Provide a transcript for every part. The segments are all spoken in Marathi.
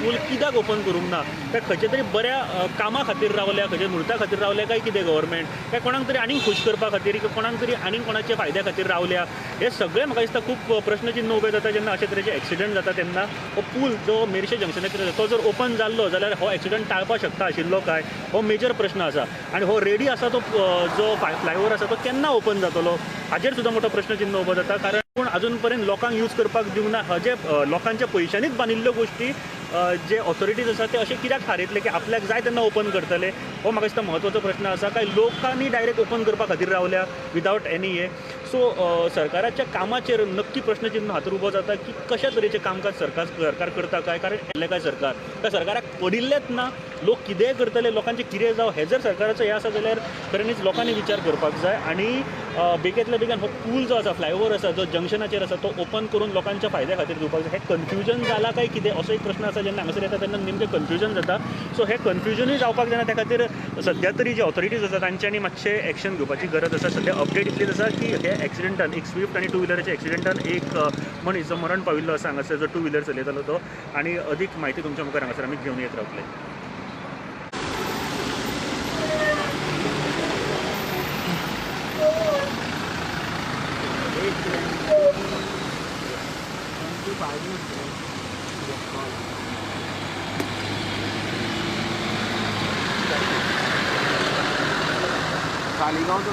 पूल कित्याक ओपन करूंक ना, काय खंयच्या तरी बऱ्या कामा खातीर रावल्या, खंयच्या मुहूर्ता खातीर रावल्या काय कितें गव्हर्मेंट, काय कोणाक तरी आनीक खूश करपा खातीर, कोणाक तरी आनीक कोणाच्या फायद्या खातीर रावल्या, हे सगळे म्हाका दिसता खूब प्रश्नचिन्ह उबे जाता जेन्ना अशे तरेचे एक्सिडंट जाता तेन्ना. हो पूल जो मेरशे जंक्शनाचेर तो जर ओपन जाल्लो जाल्यार हो एक्सिडंट टाळपाक शकता आशिल्लो काय, हो मेजर प्रश्न आसा. आनी हो रेडी आसा तो जो फ्लायओवर आसा तो केन्ना ओपन जातलो हाचेर सुद्दां मोठो प्रश्नचिन्ह उबो जाता. कारण पूण अजून पर्यंत लोकांक यूज करपाक दिवंक ना. जे लोकांच्या पयशांनीच बांदिल्ल्यो गोश्टी जे ऑथॉरिटीज आसा ते अशे कित्याक थारयतले की आपल्याक जाय तेन्ना ओपन करतले, हो म्हाका दिसता म्हत्वाचो प्रश्न आसा. काय लोकांनी डायरेक्ट ओपन करपा खातीर रावल्या विदावट एनी हे. सो सरकाराच्या कामाचेर नक्की प्रश्नचिन्ह हातूर उबो जाता की कशा तरेचें कामकाज सरकार करता काय. कारण येल्ले काय सरकाराक पडिल्लेच ना, लोक कितेंय करतले, लोकांचें कितें जावं हें जर सरकाराचो हें आसा जाल्यार खऱ्यांनीच लोकांनी विचार करपाक जाय. आनी बेगेंतल्या बेगीन हो पूल जो आसा, फ्लायओवर आसा जो जंक्शनाचेर आसा तो ओपन करून लोकांच्या फायद्या खातीर दिवपाक जाय. हें कन्फ्युजन जाला काय कितें असो एक प्रश्न आसा. जेन्ना हांगासर येता तेन्ना नेमकें कन्फ्युजन जाता. सो हें कन्फ्युजनूय जावपाक जायना, त्या खातीर सद्या तरी जे ऑथॉरिटीज आसा तांच्यांनी मातशें एक्शन घेवपाची गरज आसा. सद्या अपडेट इतलीच आसा की हे एक्सिडंटान एक स्विफ्ट आनी टू व्हिलराच्या एक्सिडंटान एक मनीस जो मरण पाविल्लो आसा हांगासर, जो टू व्हिलर चलयतालो तो. आनी अदीक म्हायती तुमच्या मुखार हांगासर आमी घेवन येत रावतले. तालिगांवचो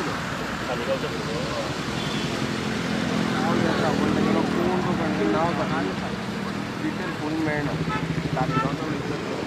नांव डिटेल फूल मेळना. तालिगांवचो